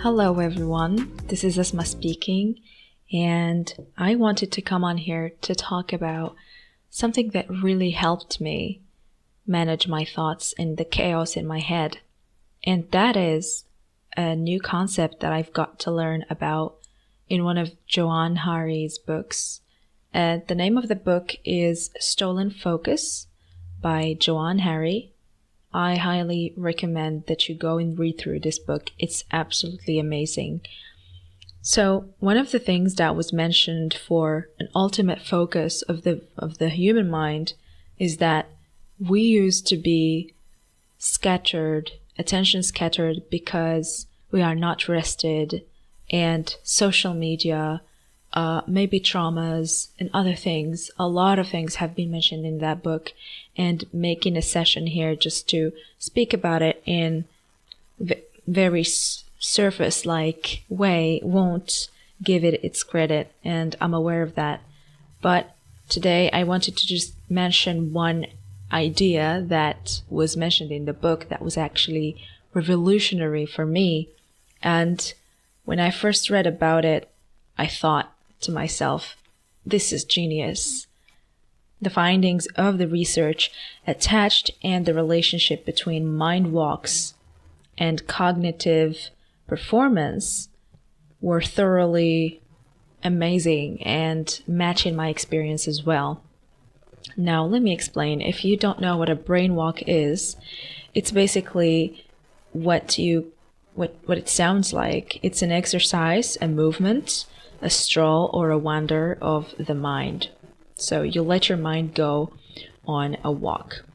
Hello everyone, this is Asma speaking, and I wanted to come on here to talk about something that really helped me manage my thoughts and the chaos in my head. And that is a new concept that I've got to learn about in one of Johann Hari's books. The name of the book is Stolen Focus by Johann Hari. I highly recommend that you go and read through this book. It's absolutely amazing. So one of the things that was mentioned for an ultimate focus of the human mind is that we used to be scattered, attention scattered, because we are not rested, and social media, maybe traumas and other things. A lot of things have been mentioned in that book, and making a session here just to speak about it in very surface-like way won't give it its credit, and I'm aware of that. But today I wanted to just mention one idea that was mentioned in the book that was actually revolutionary for me. And when I first read about it, I thought to myself, this is genius. The findings of the research attached and the relationship between mind walks and cognitive performance were thoroughly amazing and matching my experience as well. Now, let me explain. If you don't know what a brain walk is, it's basically what it sounds like. It's an exercise, a movement, a stroll, or a wander of the mind. So you let your mind go on a walk.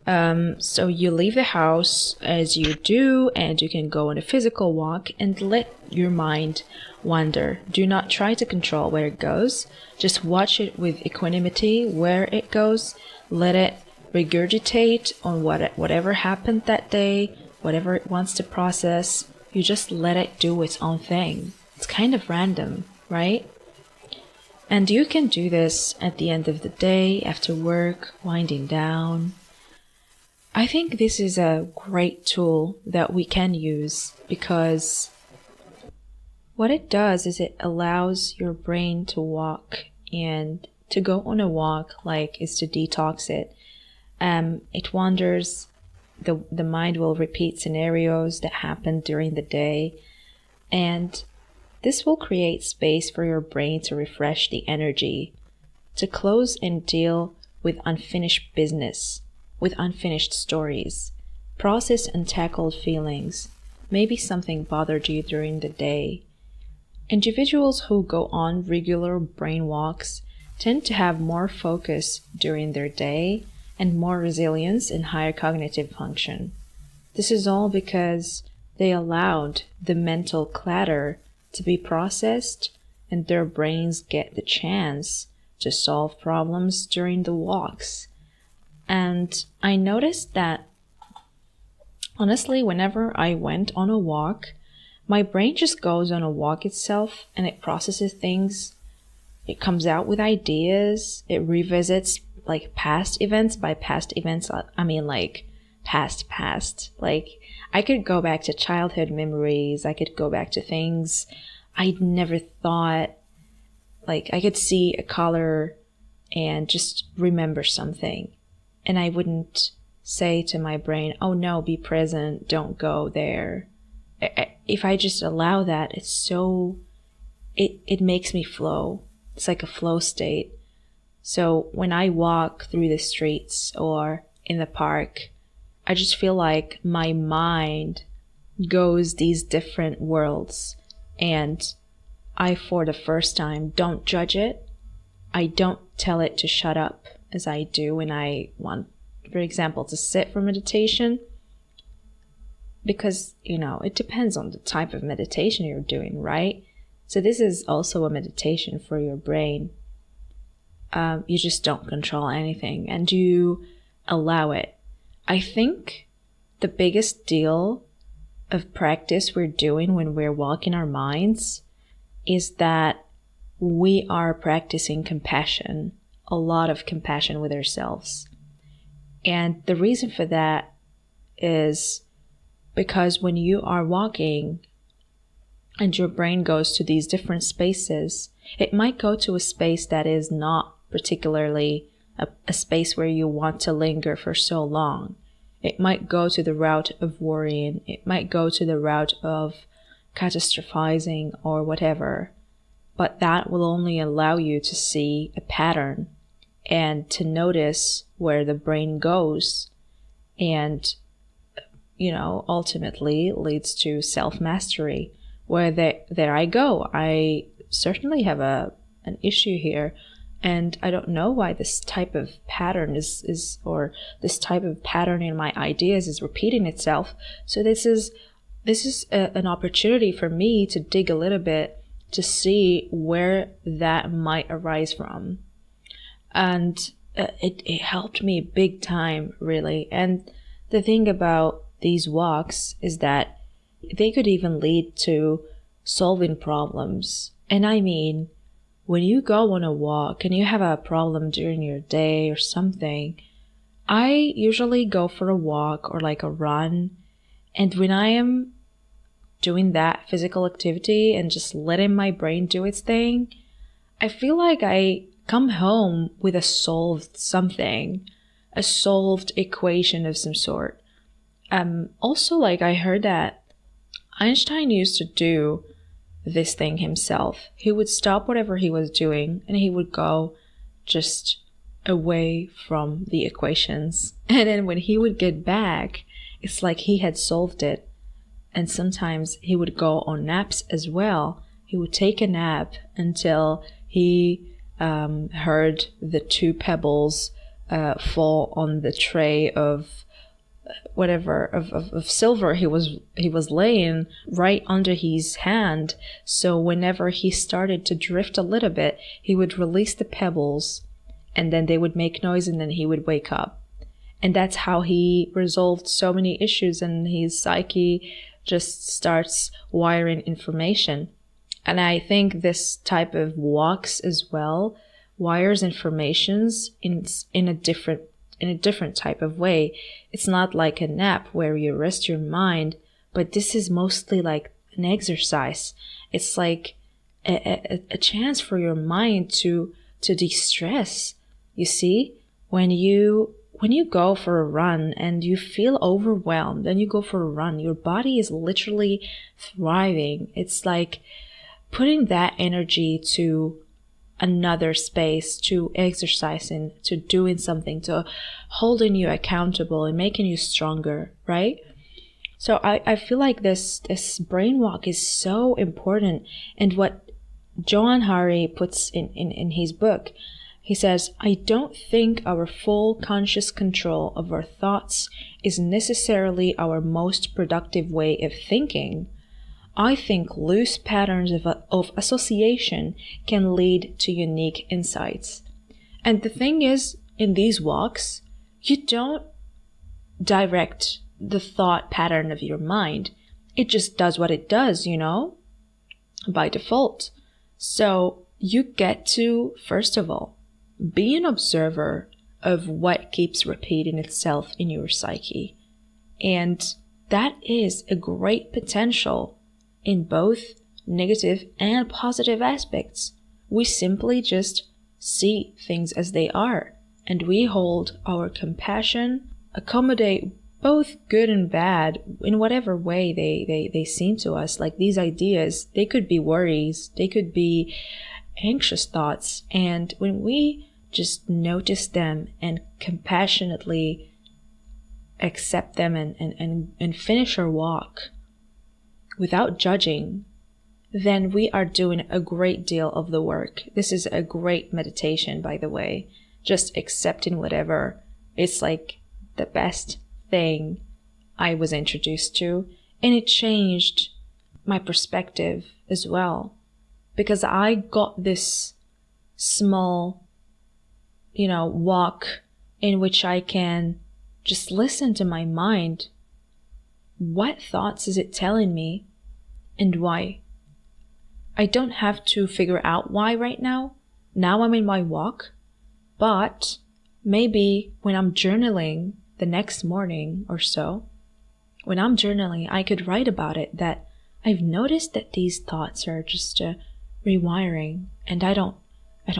So you leave the house as you do, and you can go on a physical walk and let your mind wander. Do not try to control where it goes. Just watch it with equanimity where it goes. Let it regurgitate on whatever happened that day, whatever it wants to process. You just let it do its own thing. It's kind of random, right? And you can do this at the end of the day, after work, winding down. I think this is a great tool that we can use, because what it does is it allows your brain to walk, and to go on a walk is to detox it. It wanders. The mind will repeat scenarios that happened during the day, and this will create space for your brain to refresh the energy, to close and deal with unfinished business, with unfinished stories, process untackled feelings. Maybe something bothered you during the day. Individuals who go on regular brain walks tend to have more focus during their day and more resilience and higher cognitive function. This is all because they allowed the mental clutter to be processed, and their brains get the chance to solve problems during the walks. And I noticed that, honestly, whenever I went on a walk, my brain just goes on a walk itself, and it processes things. It comes out with ideas. It revisits past events. By past events, I mean past. I could go back to childhood memories. I could go back to things I'd never thought. I could see a color and just remember something. And I wouldn't say to my brain, oh no, be present, don't go there. If I just allow that, it makes me flow. It's like a flow state. So when I walk through the streets or in the park, I just feel like my mind goes these different worlds, and I, for the first time, don't judge it. I don't tell it to shut up as I do when I want, for example, to sit for meditation, because, it depends on the type of meditation you're doing, right? So this is also a meditation for your brain. You just don't control anything, and you allow it. I think the biggest deal of practice we're doing when we're walking our minds is that we are practicing compassion, a lot of compassion with ourselves. And the reason for that is because when you are walking, and your brain goes to these different spaces. It might go to a space that is not particularly a space where you want to linger for so long. It might go to the route of worrying. It might go to the route of catastrophizing or whatever. But that will only allow you to see a pattern and to notice where the brain goes. And, ultimately leads to self-mastery, where there I go. I certainly have an issue here. And I don't know why this type of pattern or this type of pattern in my ideas is repeating itself. So this is an opportunity for me to dig a little bit to see where that might arise from. And it helped me big time, really. And the thing about these walks is that they could even lead to solving problems. And I mean, when you go on a walk and you have a problem during your day or something, I usually go for a walk or like a run. And when I am doing that physical activity and just letting my brain do its thing, I feel like I come home with a solved something, a solved equation of some sort. Also, like I heard that Einstein used to do this thing himself. He would stop whatever he was doing and he would go just away from the equations. And then when he would get back, it's like he had solved it. And sometimes he would go on naps as well. He would take a nap until he heard the 2 pebbles fall on the tray of whatever of silver he was laying right under his hand. So whenever he started to drift a little bit, he would release the pebbles and then they would make noise and then he would wake up. And that's how he resolved so many issues, and his psyche just starts wiring information. And I think this type of walks as well wires informations in a different type of way. It's not like a nap where you rest your mind, but this is mostly like an exercise. It's like a chance for your mind to de-stress. You see, when you go for a run and you feel overwhelmed and you go for a run, your body is literally thriving. It's like putting that energy to another space, to exercising, to doing something, to holding you accountable and making you stronger, right? So I feel like this brain walk is so important. And what Johann Hari puts in his book, he says, I don't think our full conscious control of our thoughts is necessarily our most productive way of thinking. I think loose patterns of association can lead to unique insights. And the thing is, in these walks, you don't direct the thought pattern of your mind. It just does what it does, by default. So you get to, first of all, be an observer of what keeps repeating itself in your psyche. And that is a great potential in both negative and positive aspects. We simply just see things as they are, and we hold our compassion, accommodate both good and bad in whatever way they seem to us. Like these ideas, they could be worries, they could be anxious thoughts, and when we just notice them and compassionately accept them and finish our walk without judging, then we are doing a great deal of the work. This is a great meditation, by the way. Just accepting whatever. It's like the best thing I was introduced to, and it changed my perspective as well, because I got this small, walk in which I can just listen to my mind. What thoughts is it telling me, and why? I don't have to figure out why right now. Now I'm in my walk, but maybe when I'm journaling the next morning or so, when I'm journaling, I could write about it, that I've noticed that these thoughts are just rewiring, and I don't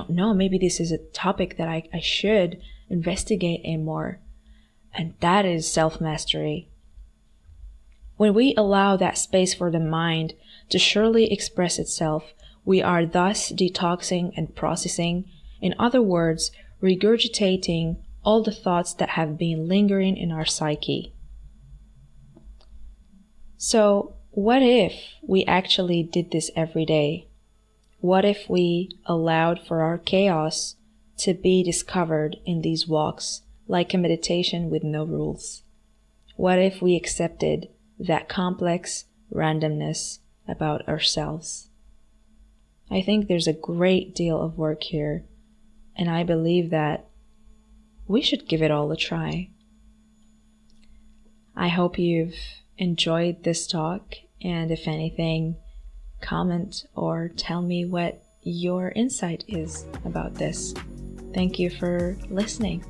know, maybe this is a topic that I should investigate in more, and that is self-mastery. When we allow that space for the mind to surely express itself, we are thus detoxing and processing, in other words, regurgitating all the thoughts that have been lingering in our psyche. So, what if we actually did this every day? What if we allowed for our chaos to be discovered in these walks, like a meditation with no rules? What if we accepted that complex randomness about ourselves? I think there's a great deal of work here, and I believe that we should give it all a try. I hope you've enjoyed this talk, and if anything, comment or tell me what your insight is about this. Thank you for listening.